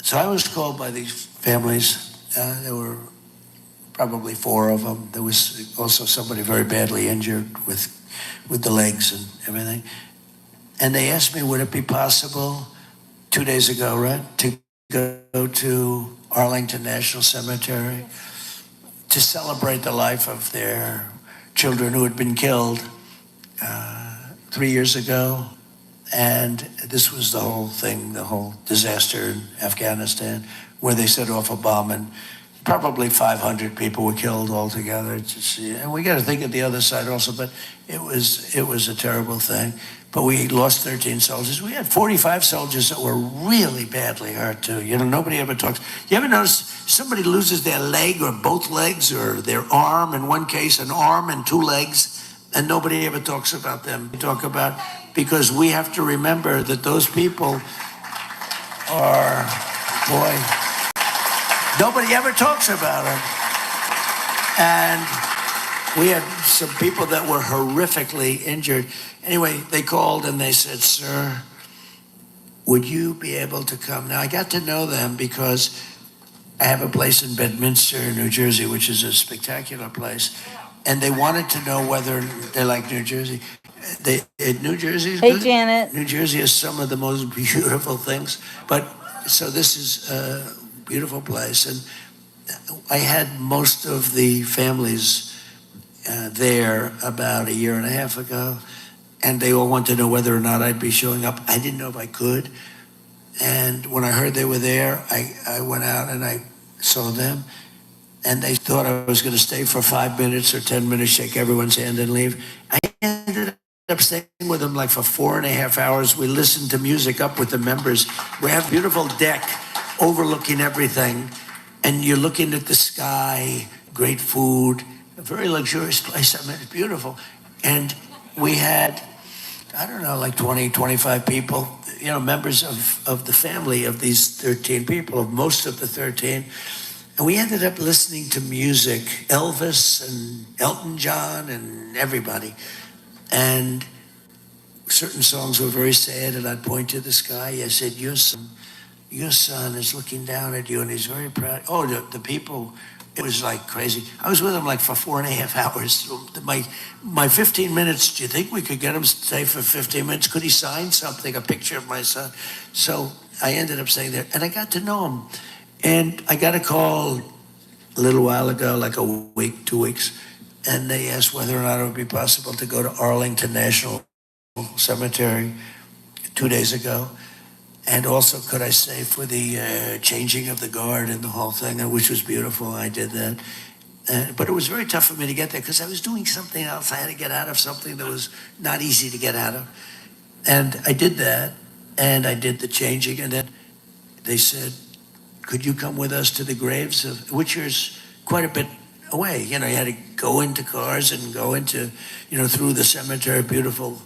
So I was called by these families. There were probably 4 of them. There was also somebody very badly injured with the legs and everything. And they asked me, would it be possible 2 days ago, right, to go to Arlington National Cemetery to celebrate the life of their children who had been killed 3 years ago. And this was the whole thing, the whole disaster in Afghanistan, where they set off a bomb and probably 500 people were killed altogether. And we got to think of the other side also, but it was a terrible thing. But we lost 13 soldiers. We had 45 soldiers that were really badly hurt too. Nobody ever talks. You ever notice somebody loses their leg or both legs or their arm, in one case an arm and 2 legs, and nobody ever talks about them. We talk about, because we have to remember that those people are, boy, nobody ever talks about them. And we had some people that were horrifically injured. Anyway, they called and they said, sir, would you be able to come? Now, I got to know them because I have a place in Bedminster, New Jersey, which is a spectacular place. And they wanted to know whether they like New Jersey. New Jersey is Hey, good. Janet. New Jersey has some of the most beautiful things. But so this is a beautiful place. And I had most of the families there about 1.5 years ago. And they all wanted to know whether or not I'd be showing up. I didn't know if I could. And when I heard they were there, I went out and I saw them. And they thought I was going to stay for 5 minutes or 10 minutes, shake everyone's hand and leave. I ended up staying with them like for 4.5 hours. We listened to music up with the members. We have a beautiful deck overlooking everything. And you're looking at the sky, great food, a very luxurious place. I mean, it's beautiful. And we had I don't know, like 20, 25 people, members of the family of these 13 people, of most of the 13. And we ended up listening to music, Elvis and Elton John and everybody. And certain songs were very sad, and I'd point to the sky. I said, your son is looking down at you, and he's very proud. Oh, the people, it was like crazy. I was with him like for 4.5 hours. My 15 minutes, do you think we could get him to stay for 15 minutes? Could he sign something, a picture of my son? So I ended up staying there, and I got to know him. And I got a call a little while ago, like a week, 2 weeks, and they asked whether or not it would be possible to go to Arlington National Cemetery 2 days ago, and also could I stay for the changing of the guard and the whole thing, which was beautiful. I did that, but it was very tough for me to get there because I was doing something else. I had to get out of something that was not easy to get out of, and I did that, and I did the changing, and then they said, "Could you come with us to the graves of," which is quite a bit away. You had to go into cars and go into, through the cemetery, beautiful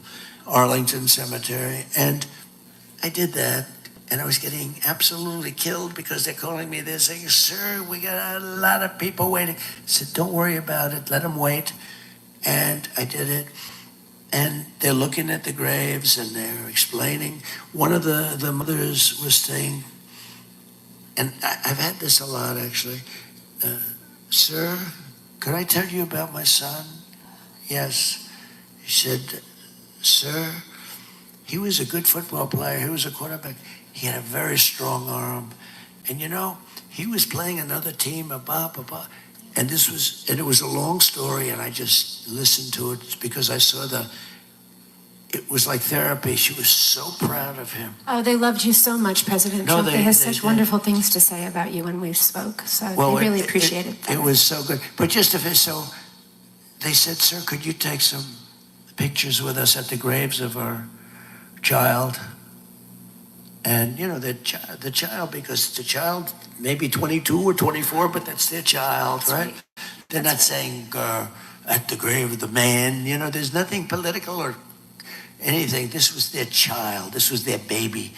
Arlington Cemetery. And I did that, and I was getting absolutely killed because they're calling me. They're saying, "Sir, we got a lot of people waiting." I said, "Don't worry about it. Let them wait." And I did it. And they're looking at the graves, and they're explaining. One of the mothers was saying, and I've had this a lot, actually. "Sir, could I tell you about my son?" "Yes." He said, "Sir, he was a good football player. He was a quarterback. He had a very strong arm. And he was playing another team, And it was a long story, and I just listened to it because I saw it was like therapy. She was so proud of him. Oh, they loved you so much, President Trump. They had such wonderful things to say about you when we spoke. So they really appreciated that. It was so good. But so they said, "Sir, could you take some pictures with us at the graves of our child?" And, the child, because the child may be 22 or 24, but that's their child, That's right? They're not saying at the grave of the man. There's nothing political or anything. This was their child. This was their baby.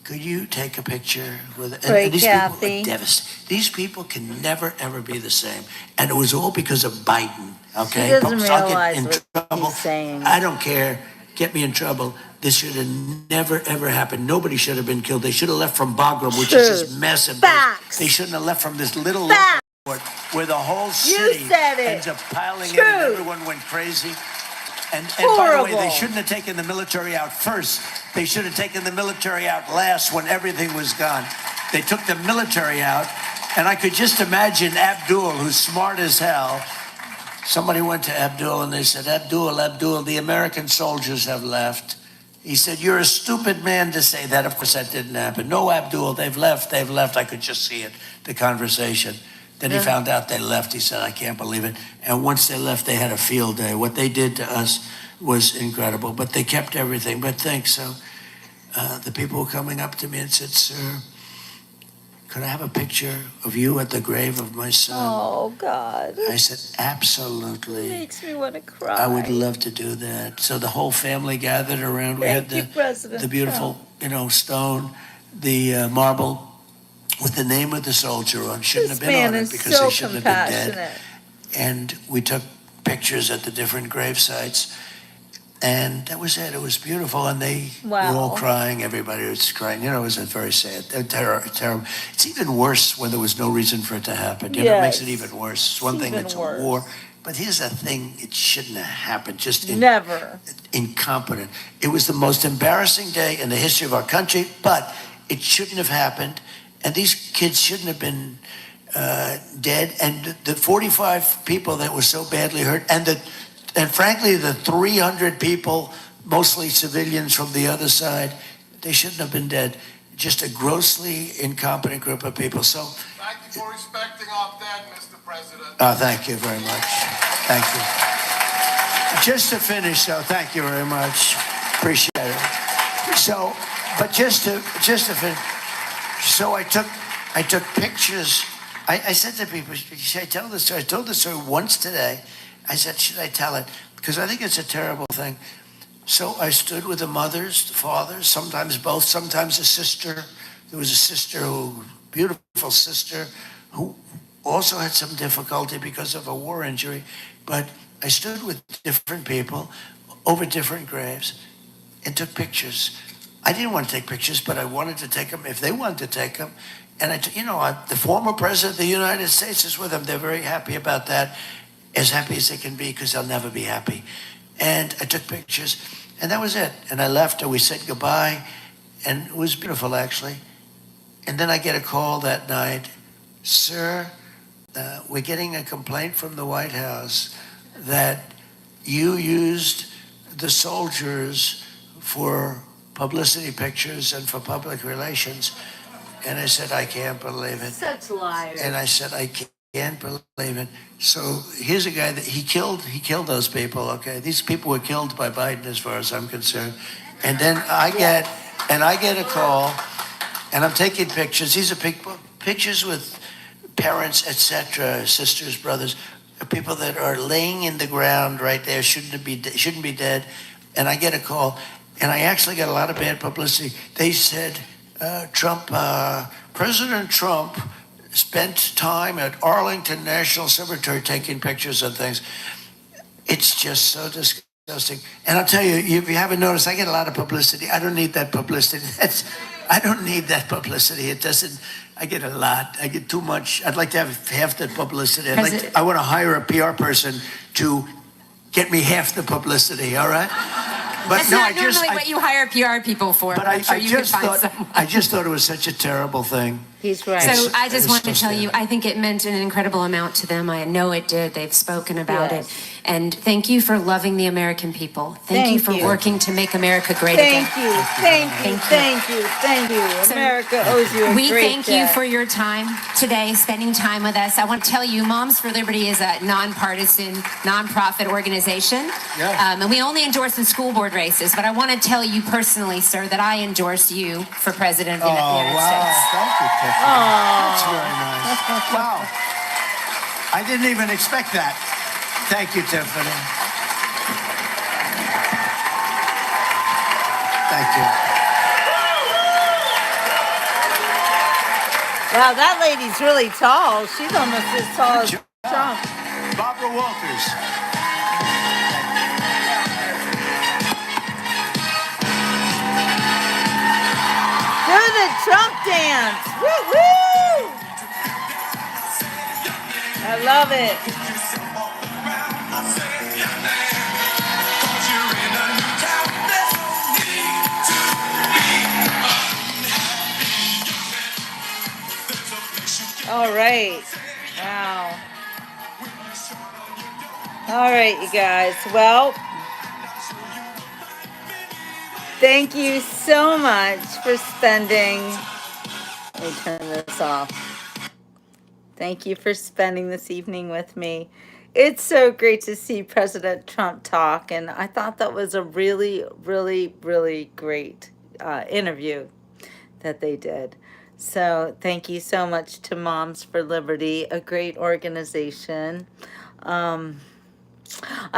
Could you take a picture with it? Great, And these Kathy. people are devastated. These people can never, ever be the same. And it was all because of Biden, okay? He doesn't Folks, I'll get realize in what trouble. he's saying. I don't care. Get me in trouble. This should have never, ever happened. Nobody should have been killed. They should have left from Bagram, which is this Truth. massive. Facts. They shouldn't have left from this little Facts. airport where the whole city said it. ends up piling in Truth. and everyone went crazy. And by the way, Horrible. they shouldn't have taken the military out first. They should have taken the military out last when everything was gone. They took the military out, and I could just imagine Abdul, who's smart as hell. Somebody went to Abdul and they said, Abdul, the American soldiers have left. He said, "You're a stupid man to say that." Of course, that didn't happen. "No, Abdul, they've left. I could just see it, the conversation. Then he found out they left. He said, "I can't believe it." And once they left, they had a field day. What they did to us was incredible, but they kept everything. But thanks. So the people were coming up to me and said, "Sir, could I have a picture of you at the grave of my son?" Oh, God. I said, "Absolutely. Makes me want to cry. I would love to do that." So the whole family gathered around. We had Thank you, President the beautiful, stone, the marble with the name of the soldier on. Shouldn't This have been on man it is because so they shouldn't have been dead. compassionate. And we took pictures at the different grave sites. And that was it. It was beautiful. And they were all Wow. crying. Everybody was crying. It was very sad. Terrible. It's even worse when there was no reason for it to happen. It makes it Yes. even worse. It's one thing Even that's worse. a war. But here's the thing. It shouldn't have happened. Just Never. incompetent. It was the most embarrassing day in the history of our country, but it shouldn't have happened. And these kids shouldn't have been dead. And the 45 people that were so badly hurt, and frankly, the 300 people, mostly civilians from the other side, they shouldn't have been dead. Just a grossly incompetent group of people. So, Thank you for respecting our dead, Mr. President. thank you very much. Thank you. Just to finish, though, thank you very much. Appreciate it. So, but just to finish, so I took pictures. I said to people, should I tell this story? I told this story once today. I said, should I tell it? Because I think it's a terrible thing. So I stood with the mothers, the fathers, sometimes both, sometimes a sister. There was a sister who, beautiful sister, who also had some difficulty because of a war injury. But I stood with different people over different graves and took pictures. I didn't want to take pictures, but I wanted to take them if they wanted to take them. And the former president of the United States is with them. They're very happy about that, as happy as they can be, because they'll never be happy. And I took pictures, and that was it. And I left, and we said goodbye, and it was beautiful, actually. And then I get a call that night, sir, we're getting a complaint from the White House that you used the soldiers for publicity pictures and for public relations. And I said, I can't believe it. Such liars. And I said, I can't believe it. So here's a guy that he killed those people, okay? These people were killed by Biden as far as I'm concerned. And then I get a call, and I'm taking pictures. These are pictures with parents, etc., sisters, brothers, people that are laying in the ground right there, shouldn't be dead. And I get a call, and I actually got a lot of bad publicity. They said, President Trump spent time at Arlington National Cemetery taking pictures and things. It's just so disgusting. And I'll tell you, if you haven't noticed, I get a lot of publicity. I don't need that publicity. I don't need that publicity. It doesn't. I get a lot. I get too much. I'd like to have half that publicity. I want to hire a PR person to get me half the publicity. All right. But That's not normally what you hire PR people for. But I'm sure you can find someone. I just thought it was such a terrible thing. He's right. So I It's just want to tell you, disgusting. I think it meant an incredible amount to them. I know it did. They've spoken about Yes. it. And thank you for loving the American people. Thank you Thank for you. working to make America great Thank again. you, thank you. So America owes you a We great thank you debt. for your time today, spending time with us. I want to tell you, Moms for Liberty is a nonpartisan, nonprofit organization. Yeah. And we only endorse in school board races. But I want to tell you personally, sir, that I endorse you for President of the United States. Thank you, Tiffany. That's very nice. Wow. I didn't even expect that. Thank you, Tiffany. Thank you. Wow, that lady's really tall. She's almost as tall as Trump. Barbara Walters. Do the Trump dance. Woo woo! I love it. All right. Wow. All right, you guys. Well, thank you so much for spending. Let me turn this off. Thank you for spending this evening with me. It's so great to see President Trump talk, and I thought that was a really, really, really great interview that they did. So thank you so much to Moms for Liberty, a great organization. I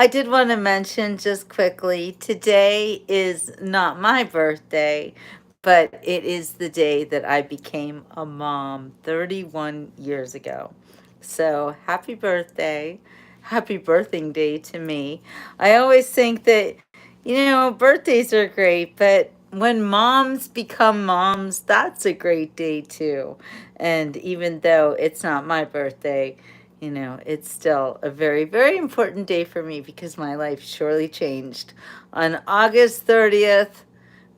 did want to mention just quickly, today is not my birthday, but it is the day that I became a mom 31 years ago. So happy birthday. Happy birthing day to me. I always think that, birthdays are great, but when moms become moms, that's a great day too. And even though it's not my birthday, it's still a very, very important day for me because my life surely changed on August 30th,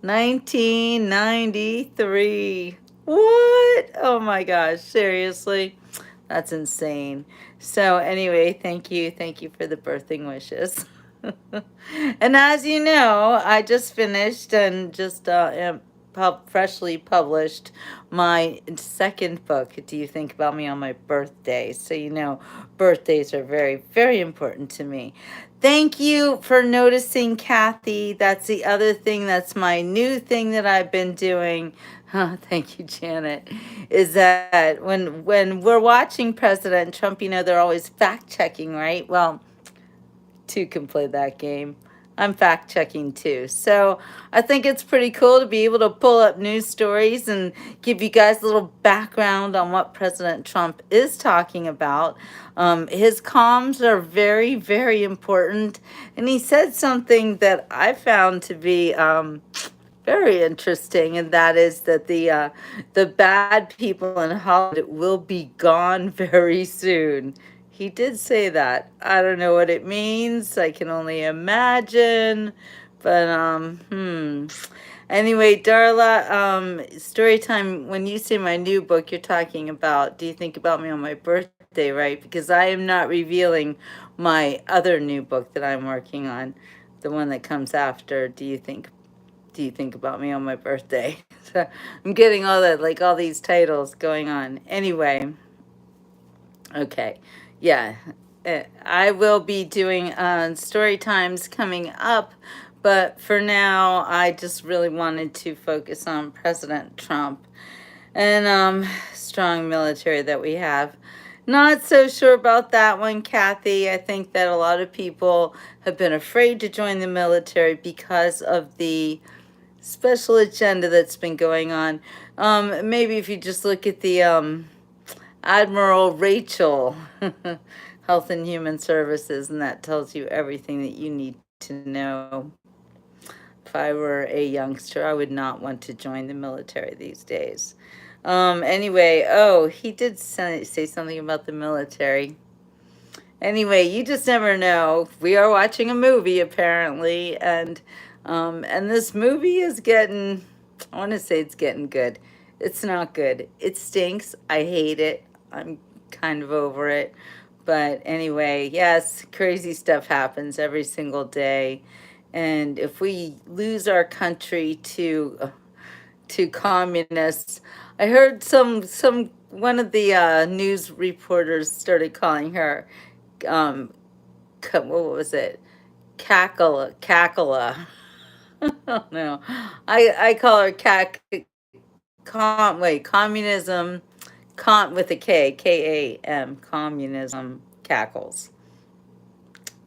1993. What? Oh my gosh, seriously? That's insane. So anyway, thank you for the birthing wishes. And as you know, I just finished and just freshly published my second book, Do You Think About Me on My Birthday? So birthdays are very, very important to me. Thank you for noticing, Kathy. That's the other thing. That's my new thing that I've been doing. Thank you, Janet. Is that when we're watching President Trump, they're always fact checking, right? Well, two can play that game. I'm fact checking too. So I think it's pretty cool to be able to pull up news stories and give you guys a little background on what President Trump is talking about. His comms are very, very important. And he said something that I found to be very interesting, and that is that the bad people in Hollywood will be gone very soon. He did say that. I don't know what it means. I can only imagine. But Anyway, Darla, story time. When you say my new book, you're talking about Do You Think About Me on My Birthday, right? Because I am not revealing my other new book that I'm working on, the one that comes after Do You Think About Me on My Birthday. So I'm getting all that, like all these titles going on. Anyway, okay. Yeah. I will be doing story times coming up, but for now, I just really wanted to focus on President Trump and strong military that we have. Not so sure about that one, Kathy. I think that a lot of people have been afraid to join the military because of the special agenda that's been going on. Maybe if you just look at the Admiral Rachel, Health and Human Services, and that tells you everything that you need to know. If I were a youngster, I would not want to join the military these days. Anyway, oh, he did say something about the military. Anyway, you just never know. We are watching a movie apparently, and this movie is getting, I want to say it's getting good. It's not good. It stinks. I hate it. I'm kind of over it. But anyway, yes, crazy stuff happens every single day. And if we lose our country to communists, I heard one of the news reporters started calling her what was it? Cackala. No, I call her communism, with a Kam, communism cackles.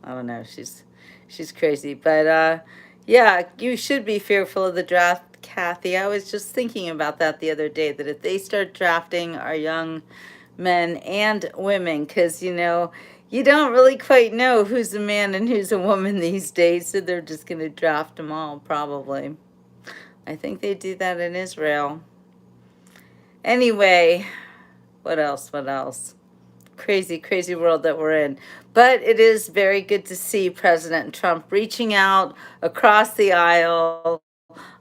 I don't know, she's crazy, but yeah, you should be fearful of the draft, Kathy. I was just thinking about that the other day, that if they start drafting our young men and women, because you don't really quite know who's a man and who's a woman these days, so they're just going to draft them all, probably. I think they do that in Israel. Anyway, what else? Crazy, crazy world that we're in. But it is very good to see President Trump reaching out across the aisle,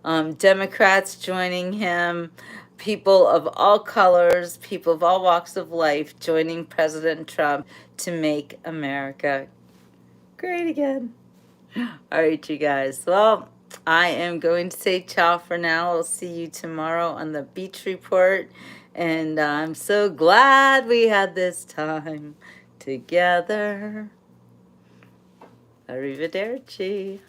Democrats joining him, people of all colors, people of all walks of life joining President Trump to make America great again. All right, you guys. Well, I am going to say ciao for now. I'll see you tomorrow on the Beach Report. And I'm so glad we had this time together. Arrivederci.